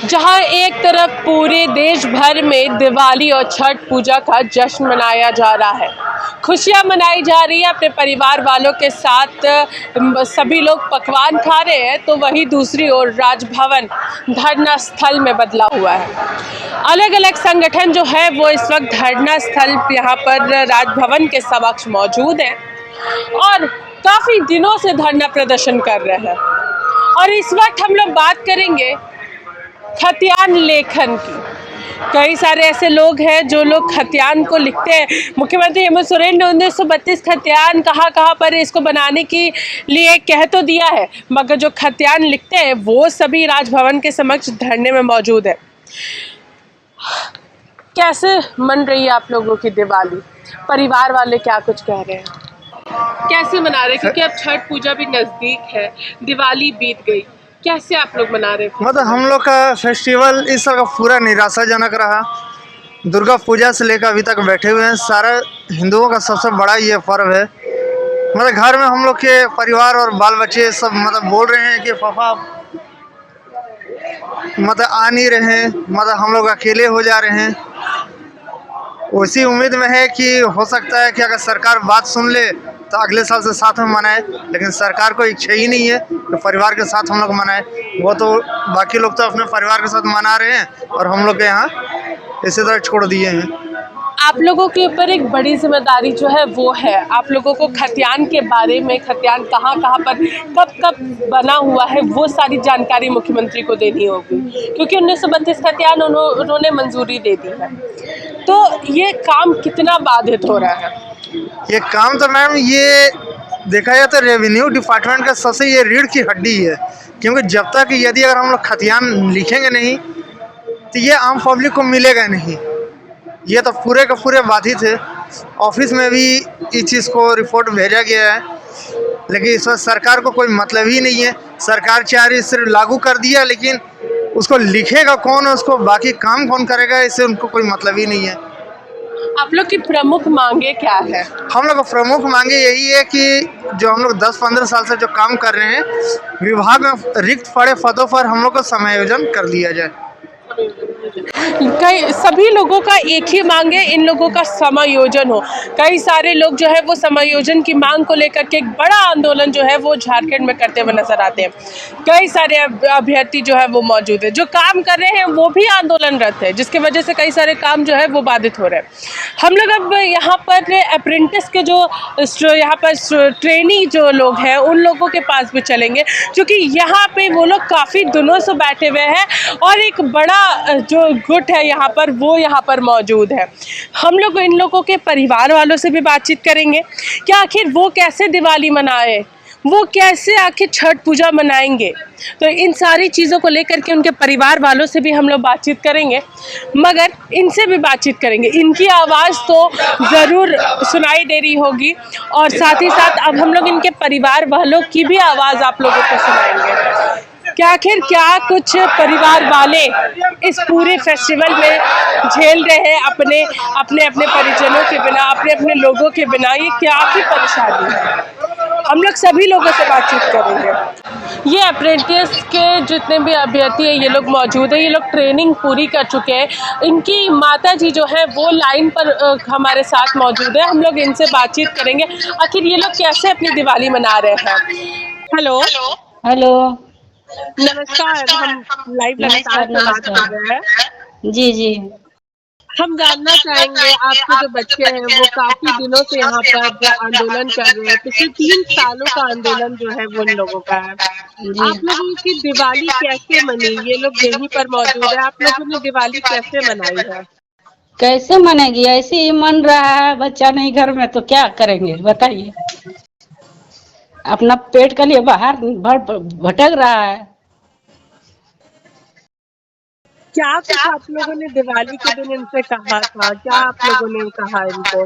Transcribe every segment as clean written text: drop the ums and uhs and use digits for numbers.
जहां एक तरफ पूरे देश भर में दिवाली और छठ पूजा का जश्न मनाया जा रहा है, खुशियां मनाई जा रही है, अपने परिवार वालों के साथ सभी लोग पकवान खा रहे हैं, तो वहीं दूसरी ओर राजभवन धरना स्थल में बदला हुआ है। अलग अलग संगठन जो है वो इस वक्त धरना स्थल यहाँ पर राजभवन के समक्ष मौजूद है और काफ़ी दिनों से धरना प्रदर्शन कर रहे हैं। और इस वक्त हम लोग बात करेंगे खतियान लेखन की। कई सारे ऐसे लोग हैं जो लोग खतियान को लिखते हैं। मुख्यमंत्री हेमंत सोरेन ने 1932 खतियान कहाँ पर इसको बनाने के लिए कह तो दिया है, मगर जो खतियान लिखते हैं वो सभी राजभवन के समक्ष धरने में मौजूद है। कैसे मन रही है आप लोगों की दिवाली? परिवार वाले क्या कुछ कह रहे हैं, कैसे मना रहे हैं? क्योंकि अब छठ पूजा भी नज़दीक है, दिवाली बीत गई, कैसे आप लोग मना रहे हैं? मतलब हम लोग का फेस्टिवल इस साल का पूरा निराशाजनक रहा। दुर्गा पूजा से लेकर अभी तक बैठे हुए हैं। सारा हिंदुओं का सबसे बड़ा ये पर्व है। मतलब घर में हम लोग के परिवार और बाल बच्चे सब मतलब बोल रहे हैं कि पापा मतलब आ नहीं रहे हैं, मतलब हम लोग अकेले हो जा रहे हैं। उसी उम्मीद में है कि हो सकता है कि अगर सरकार बात सुन ले तो अगले साल से साथ में मनाए, लेकिन सरकार को इच्छा ही नहीं है कि परिवार के साथ हम लोग मनाए। वो तो बाकी लोग तो अपने परिवार के साथ मना रहे हैं और हम लोग के यहाँ इसी तरह छोड़ दिए हैं। आप लोगों के ऊपर एक बड़ी जिम्मेदारी जो है वो है, आप लोगों को खतियान के बारे में, खतियान कहाँ पर कब बना हुआ है, वो सारी जानकारी मुख्यमंत्री को देनी होगी, क्योंकि 1932 खतियान उन्होंने मंजूरी दे दी है। तो ये काम कितना बाधित हो रहा है? ये काम तो मैम ये देखा जाए तो रेवेन्यू डिपार्टमेंट का सबसे ये रीढ़ की हड्डी है, क्योंकि जब तक यदि अगर हम लोग खतियान लिखेंगे नहीं तो ये आम पब्लिक को मिलेगा नहीं। ये तो पूरे का पूरे बाधित है। ऑफिस में भी इस चीज़ को रिपोर्ट भेजा गया है, लेकिन इस वक्त सरकार को कोई मतलब ही नहीं है। सरकार चाह रही सिर्फ लागू कर दिया, लेकिन उसको लिखेगा कौन, उसको बाकी काम कौन करेगा, इससे उनको कोई मतलब ही नहीं है। आप लोग की प्रमुख मांगे क्या है? हम लोग प्रमुख मांगे यही है कि जो हम लोग 10-15 साल से जो काम कर रहे हैं, विभाग में रिक्त पड़े पदों पर हम लोग को समायोजन कर दिया जाए। कई सभी लोगों का एक ही मांग है, इन लोगों का समायोजन हो। कई सारे लोग जो है वो समायोजन की मांग को लेकर के एक बड़ा आंदोलन जो है वो झारखंड में करते हुए नजर आते हैं। कई सारे अभ्यर्थी जो है वो मौजूद है, जो काम कर रहे हैं वो भी आंदोलनरत है, जिसकी वजह से कई सारे काम जो है वो बाधित हो रहे हैं। हम लोग अब यहाँ पर अप्रेंटिस के जो यहाँ पर ट्रेनी जो लोग हैं उन लोगों के पास भी चलेंगे, क्योंकि यहाँ पे वो लोग काफ़ी दिनों से बैठे हुए हैं और एक बड़ा जो गुट है यहाँ पर वो यहाँ पर मौजूद है। हम लोग इन लोगों के परिवार वालों से भी बातचीत करेंगे कि आखिर वो कैसे दिवाली मनाए, वो कैसे आखिर छठ पूजा मनाएंगे। तो इन सारी चीज़ों को लेकर के उनके परिवार वालों से भी हम लोग बातचीत करेंगे, मगर इनसे भी बातचीत करेंगे। इनकी आवाज़ तो ज़रूर सुनाई दे रही होगी और साथ ही साथ अब हम लोग इनके परिवार वालों की भी आवाज़ आप लोगों को सुनाएंगे कि आखिर क्या कुछ परिवार वाले इस पूरे फेस्टिवल में झेल रहे हैं अपने परिजनों के बिना, अपने लोगों के बिना। ये क्या की परेशानी है, हम लोग सभी लोगों से बातचीत करेंगे। ये अप्रेंटिस के जितने भी अभ्यर्थी हैं ये लोग मौजूद हैं, ये लोग ट्रेनिंग पूरी कर चुके हैं। इनकी माता जी जो है वो लाइन पर हमारे साथ मौजूद है, हम लोग इनसे बातचीत करेंगे आखिर ये लोग कैसे अपनी दिवाली मना रहे हैं। हेलो हेलो, नमस्कार, हम लाइव लगातार बात कर रहे हैं। जी जी, हम जानना चाहेंगे आपके जो बच्चे हैं वो काफी दिनों से यहाँ पर आंदोलन कर रहे हैं, पिछले 3 सालों का आंदोलन जो है वो इन लोगों का है। आप लोगों की दिवाली कैसे मनी? ये लोग यहीं पर मौजूद है, आप लोगों ने दिवाली कैसे मनाई है? कैसे मनेगी? ऐसे ही मन रहा है, बच्चा नहीं घर में तो क्या करेंगे बताइए। अपना पेट के लिए बाहर भटक रहा है। क्या कुछ आप लोगों ने दिवाली के दिन इनसे कहा था? क्या आप लोगों ने कहा इनको?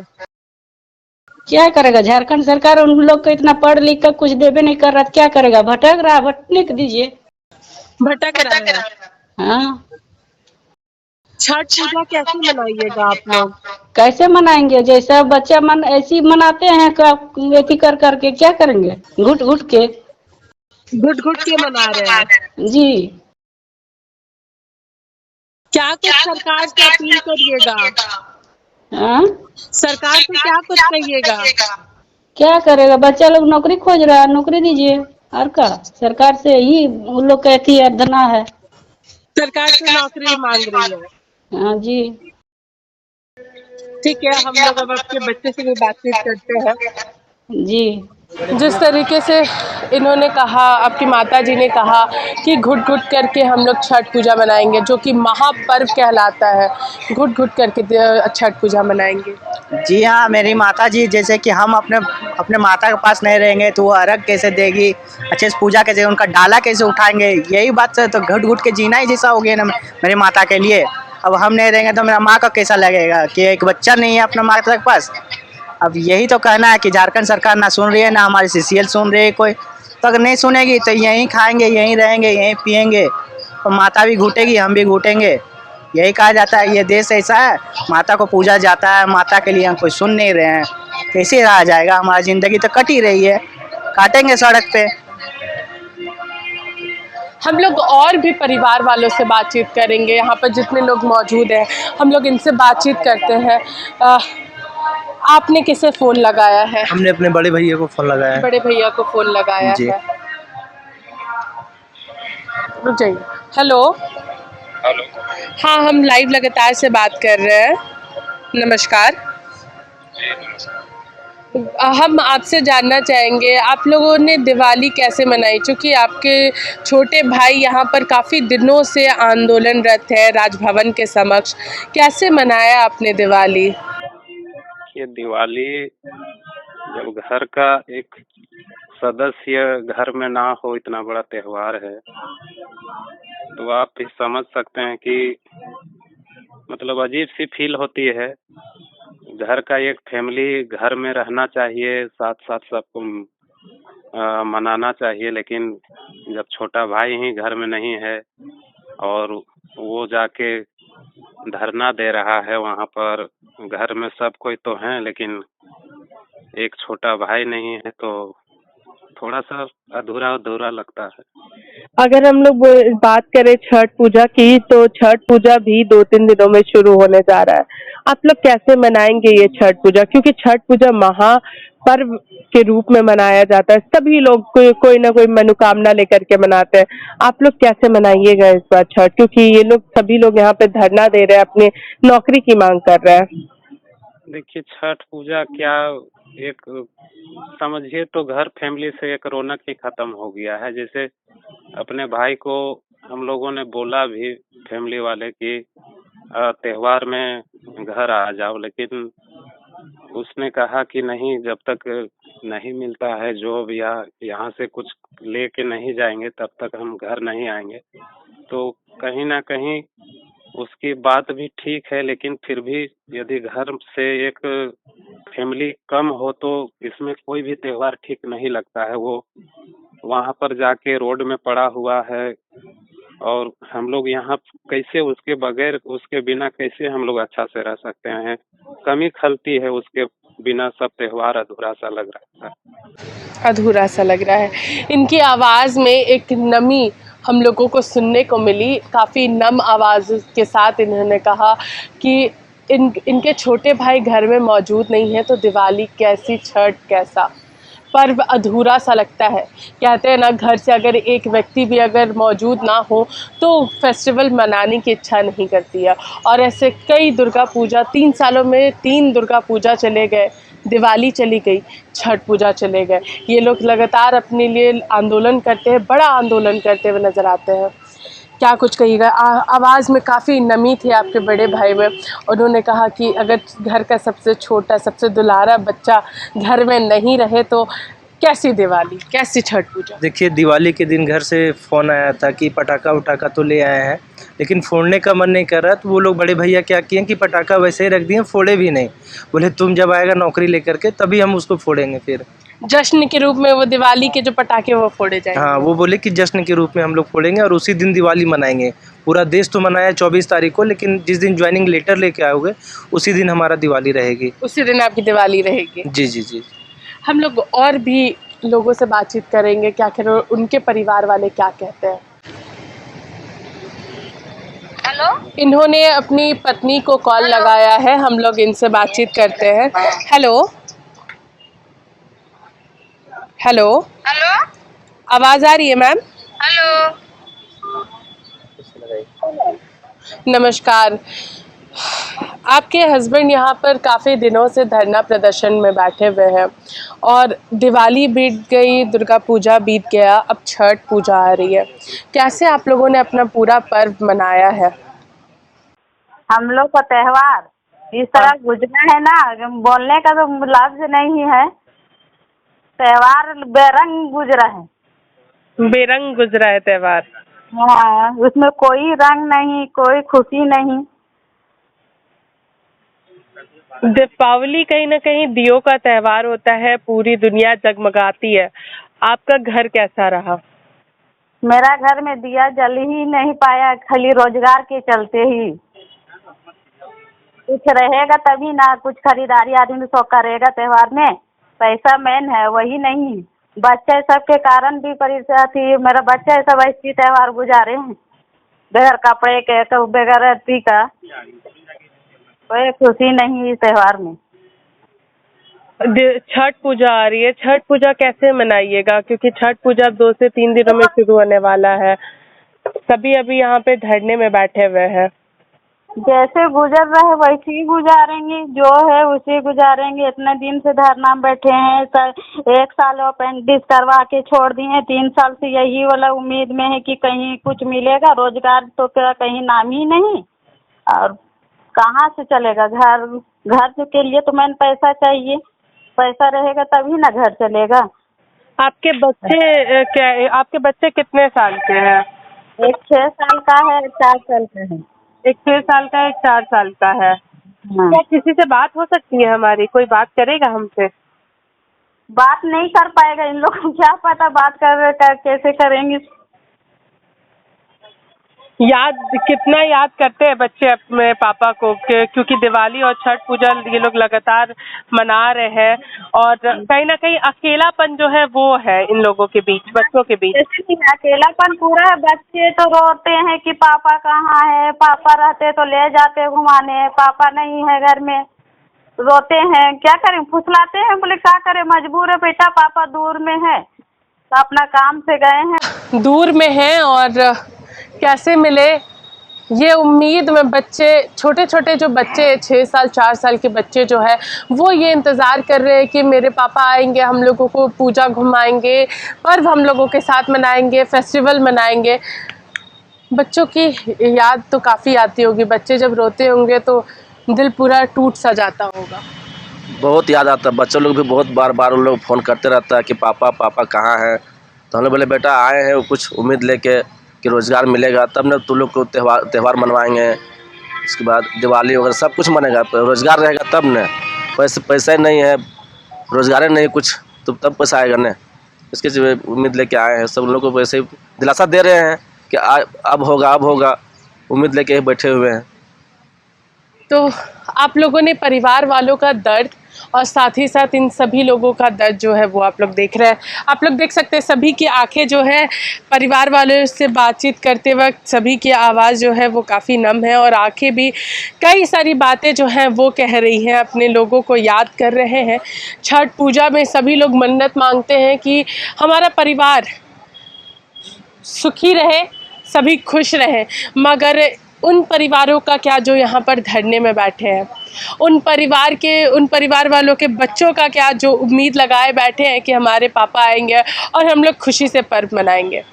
क्या करेगा झारखंड सरकार? उन लोग को इतना पढ़ लिख कर कुछ देवे नहीं कर रहा, क्या करेगा? भटक रहा है, भटकने को दीजिए। भटक रहा है। हाँ, छठ पूजा कैसे मनाइएगा आप लोग? कैसे मनाएंगे? जैसा बच्चा मन ऐसे ही मनाते हैं, ऐसी कर करके क्या करेंगे? घुट घुट के मना रहे हैं। जी। क्या कुछ सरकार से अपील करिएगा? हाँ? सरकार से क्या कुछ कहिएगा? क्या करेगा, बच्चा लोग नौकरी खोज रहा है, नौकरी दीजिए। और क्या, सरकार से ही उन लोग का अथी अर्धना है। सरकार से नौकरी मांग रही है। हाँ जी। ठीक है, हम लोग अब आपके बच्चे से भी बातचीत करते हैं। जी। जिस तरीके से इन्होंने कहा, आपकी माता जी ने कहा कि घुट घुट करके हम लोग छठ पूजा मनाएंगे, जो कि महापर्व कहलाता है। घुट घुट करके छठ पूजा मनाएंगे। जी हाँ, मेरी माता जी, जैसे कि हम अपने माता के पास नहीं रहेंगे तो वो अर्घ कैसे देगी, अच्छे से पूजा कैसे, उनका डाला कैसे उठाएंगे, यही बात से तो घुट घुट के जीना ही जैसा हो गया ना मेरी माता के लिए। अब हम नहीं रहेंगे तो मेरा माँ का कैसा लगेगा कि एक बच्चा नहीं है अपना माता के पास। अब यही तो कहना है कि झारखंड सरकार ना सुन रही है, ना हमारी CCL सुन रही है कोई। तो अगर नहीं सुनेगी तो यहीं खाएंगे, यहीं रहेंगे, यहीं पिएंगे, तो माता भी घूटेगी, हम भी घूटेंगे। यही कहा जाता है, ये देश ऐसा है, माता को पूजा जाता है, माता के लिए हम कोई सुन नहीं रहे हैं, कैसे रहा जाएगा। हमारी ज़िंदगी तो कट ही रही है, काटेंगे सड़क पे। हम लोग और भी परिवार वालों से बातचीत करेंगे, यहाँ पर जितने लोग मौजूद हैं हम लोग इनसे बातचीत करते हैं। आपने किसे फ़ोन लगाया है? हमने अपने बड़े भैया को फ़ोन लगाया है। बड़े भैया को फ़ोन लगाया जी। है। रुक जाइए। हेलो। हेलो। हाँ, हम लाइव लगातार से बात कर रहे हैं। नमस्कार। जी नमस्कार। हम आपसे जानना चाहेंगे, आप लोगों ने दिवाली कैसे मनाई? चूँकि आपके छोटे भाई यहाँ पर काफ़ी दिनों से आंदोलनरत है राजभवन के समक्ष। कैसे मनाया आपने दिवाली? ये दिवाली जब घर का एक सदस्य घर में ना हो, इतना बड़ा त्योहार है, तो आप भी समझ सकते हैं कि मतलब अजीब सी फील होती है। घर का एक फैमिली घर में रहना चाहिए, साथ साथ सबको मनाना चाहिए, लेकिन जब छोटा भाई ही घर में नहीं है और वो जाके धरना दे रहा है वहाँ पर, घर में सब कोई तो हैं लेकिन एक छोटा भाई नहीं है, तो थोड़ा सा अधूरा अधूरा लगता है। अगर हम लोग बात करें छठ पूजा की, तो छठ पूजा भी 2-3 दिनों में शुरू होने जा रहा है। आप लोग कैसे मनाएंगे ये छठ पूजा? क्योंकि छठ पूजा महापर्व के रूप में मनाया जाता है, सभी लोग कोई ना कोई मनोकामना लेकर के मनाते हैं। आप लोग कैसे मनाइएगा इस बार छठ? क्योंकि ये लोग सभी लोग यहाँ पे धरना दे रहे हैं, अपने नौकरी की मांग कर रहे हैं। देखिए, छठ पूजा क्या, एक समझिए तो घर फैमिली से एक रौनक ही खत्म हो गया है। जैसे अपने भाई को हम लोगों ने बोला भी, फैमिली वाले, कि त्योहार में घर आ जाओ, लेकिन उसने कहा कि नहीं, जब तक नहीं मिलता है जॉब या यहाँ से कुछ लेके नहीं जाएंगे तब तक हम घर नहीं आएंगे। तो कहीं ना कहीं उसकी बात भी ठीक है, लेकिन फिर भी यदि घर से एक फैमिली कम हो तो इसमें कोई भी त्योहार ठीक नहीं लगता है। वो वहाँ पर जाके रोड में पड़ा हुआ है और हम लोग यहाँ कैसे उसके बगैर, उसके बिना कैसे हम लोग अच्छा से रह सकते हैं? कमी खलती है, उसके बिना सब त्योहार अधूरा सा लग रहा है। अधूरा सा लग रहा है। इनकी आवाज़ में एक नमी हम लोगों को सुनने को मिली। काफ़ी नम आवाज़ के साथ इन्होंने कहा कि इनके छोटे भाई घर में मौजूद नहीं है, तो दिवाली कैसी, छठ कैसा, पर्व अधूरा सा लगता है। कहते हैं ना, घर से अगर एक व्यक्ति भी अगर मौजूद ना हो तो फेस्टिवल मनाने की इच्छा नहीं करती है। और ऐसे कई दुर्गा पूजा, 3 सालों में 3 दुर्गा पूजा चले गए, दिवाली चली गई, छठ पूजा चले गए। ये लोग लगातार अपने लिए आंदोलन करते हैं, बड़ा आंदोलन करते हुए नज़र आते हैं। क्या कुछ कहिएगा? आवाज़ में काफ़ी नमी थी आपके बड़े भाई में। उन्होंने कहा कि अगर घर का सबसे छोटा, सबसे दुलारा बच्चा घर में नहीं रहे तो कैसी दिवाली, कैसी छठ पूजा? देखिए, दिवाली के दिन घर से फ़ोन आया था कि पटाखा उटाखा तो ले आए हैं, लेकिन फोड़ने का मन नहीं कर रहा। तो वो लोग बड़े भैया क्या किए कि पटाखा वैसे ही रख दिए, फोड़े भी नहीं। बोले तुम जब आएगा नौकरी लेकर के तभी हम उसको फोड़ेंगे। फिर जश्न के रूप में वो दिवाली के जो पटाखे वो फोड़े जाएंगे। हाँ, वो बोले कि जश्न के रूप में हम लोग फोड़ेंगे और उसी दिन दिवाली मनाएंगे। पूरा देश तो मनाया 24 तारीख को, लेकिन जिस दिन ज्वाइनिंग लेटर लेके आओगे उसी दिन हमारा दिवाली रहेगी। उसी दिन आपकी दिवाली रहेगी। जी जी जी। हम लोग और भी लोगों से बातचीत करेंगे, क्या कह रहे, उनके परिवार वाले क्या कहते हैं। इन्होंने अपनी पत्नी को कॉल लगाया है, हम लोग इनसे बातचीत करते हैं। हेलो हेलो हेलो आवाज़ आ रही है मैम? हेलो। नमस्कार। आपके हस्बैंड यहाँ पर काफ़ी दिनों से धरना प्रदर्शन में बैठे हुए हैं और दिवाली बीत गई, दुर्गा पूजा बीत गया, अब छठ पूजा आ रही है। कैसे आप लोगों ने अपना पूरा पर्व मनाया है? हम लोग का त्योहार इस तरह गुजरा है ना, बोलने का तो लफ्ज नहीं है। त्योहार बेरंग गुजरा है। बेरंग गुजरा है त्यौहार। हाँ, उसमें कोई रंग नहीं, कोई खुशी नहीं। दीपावली कहीं ना कहीं दियों का त्यौहार होता है, पूरी दुनिया जगमगाती है। आपका घर कैसा रहा? मेरा घर में दिया जल ही नहीं पाया, खाली रोजगार के चलते ही। कुछ रहेगा तभी ना, कुछ खरीदारी आदमी सो करेगा त्योहार में। पैसा मेन है, वही नहीं। बच्चे सब के कारण भी परेशान थी। मेरा बच्चा सब ऐसी त्योहार गुजारे हैं, बगैर कपड़े के, तो बगैर अथी का। कोई खुशी नहीं इस त्योहार में। छठ पूजा आ रही है, छठ पूजा कैसे मनाइएगा? क्योंकि छठ पूजा 2 से 3 दिनों में शुरू होने वाला है। सभी अभी यहाँ पे धरने में बैठे हुए हैं। जैसे गुजर रहा है वैसे ही गुजारेंगे, जो है उसे गुजारेंगे। इतने दिन से धरना में बैठे हैं, 1 साल अपेंडिक्स करवा के छोड़ दिए। 3 साल से यही वाला उम्मीद में है कि कहीं कुछ मिलेगा। रोजगार तो क्या कहीं नाम ही नहीं, और कहाँ से चलेगा घर? घर के लिए तो मैंने पैसा चाहिए, पैसा रहेगा तभी ना घर चलेगा। आपके बच्चे कितने साल के हैं? एक 6 साल का है, 4 साल का है। एक 6 साल का, एक 4 साल का है। हाँ। क्या किसी से बात हो सकती है हमारी? कोई बात करेगा हमसे? बात नहीं कर पाएगा, इन लोगों को क्या पता बात कैसे करेंगे। कितना याद करते हैं बच्चे अपने पापा को, क्योंकि दिवाली और छठ पूजा ये लोग लगातार मना रहे हैं और कहीं ना कहीं अकेलापन जो है वो है इन लोगों के बीच, बच्चों के बीच। अकेलापन पूरा है। बच्चे तो रोते हैं कि पापा कहाँ है, पापा रहते तो ले जाते घुमाने, पापा नहीं है घर में, रोते हैं। क्या करें, फुसलाते हैं। बोले क्या करें, मजबूर है बेटा, पापा दूर में है, तो अपना काम से गए हैं। दूर में हैं और कैसे मिले ये उम्मीद में बच्चे, छोटे छोटे जो बच्चे 6 साल 4 साल के बच्चे जो है वो ये इंतज़ार कर रहे हैं कि मेरे पापा आएंगे, हम लोगों को पूजा घुमाएंगे, पर्व हम लोगों के साथ मनाएंगे, फेस्टिवल मनाएंगे। बच्चों की याद तो काफ़ी आती होगी। बच्चे जब रोते होंगे तो दिल पूरा टूट सा जाता होगा। बहुत याद आता है। बच्चे लोग भी बहुत बार बार उन लोग फ़ोन करते रहता है कि पापा पापा कहाँ हैं। तो हम लोग बोले बेटा आए हैं कुछ उम्मीद लेके कि रोज़गार मिलेगा तब ना तुम लोग को त्यौहार मनवाएंगे। उसके बाद दिवाली वगैरह सब कुछ मनेगा, रोज़गार रहेगा तब न। पैसा नहीं है, रोज़गार नहीं कुछ, तो तब पैसा आएगा न। इसके जो उम्मीद लेके आए हैं, सब लोगों को वैसे ही दिलासा दे रहे हैं कि अब होगा, उम्मीद लेके ही बैठे हुए हैं। तो आप लोगों ने परिवार वालों का दर्द और साथ ही साथ इन सभी लोगों का दर्द जो है वो आप लोग देख रहे हैं। आप लोग देख सकते हैं सभी की आंखें जो है, परिवार वालों से बातचीत करते वक्त सभी की आवाज़ जो है वो काफ़ी नम है और आंखें भी कई सारी बातें जो हैं वो कह रही हैं, अपने लोगों को याद कर रहे हैं। छठ पूजा में सभी लोग मन्नत मांगते हैं कि हमारा परिवार सुखी रहे, सभी खुश रहें। मगर उन परिवारों का क्या जो यहाँ पर धरने में बैठे हैं, उन परिवार वालों के बच्चों का क्या जो उम्मीद लगाए बैठे हैं कि हमारे पापा आएंगे और हम लोग खुशी से पर्व मनाएंगे।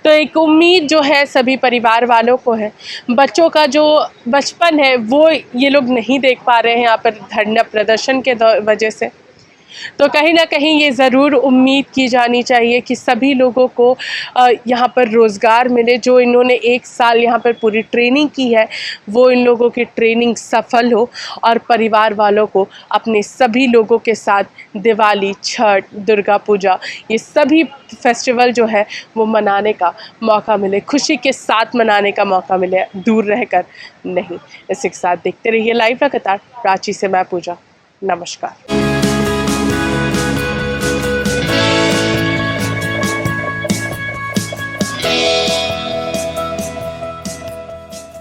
तो एक उम्मीद जो है सभी परिवार वालों को है। बच्चों का जो बचपन है वो ये लोग नहीं देख पा रहे हैं यहाँ पर धरना प्रदर्शन के वजह से। तो कहीं ना कहीं ये ज़रूर उम्मीद की जानी चाहिए कि सभी लोगों को यहाँ पर रोज़गार मिले। जो इन्होंने 1 साल यहाँ पर पूरी ट्रेनिंग की है वो इन लोगों की ट्रेनिंग सफल हो और परिवार वालों को अपने सभी लोगों के साथ दिवाली, छठ, दुर्गा पूजा ये सभी फेस्टिवल जो है वो मनाने का मौका मिले, खुशी के साथ मनाने का मौका मिले, दूर रहकर नहीं। इसी के साथ देखते रहिए लाइव लगातार। रांची से मैं पूजा, नमस्कार।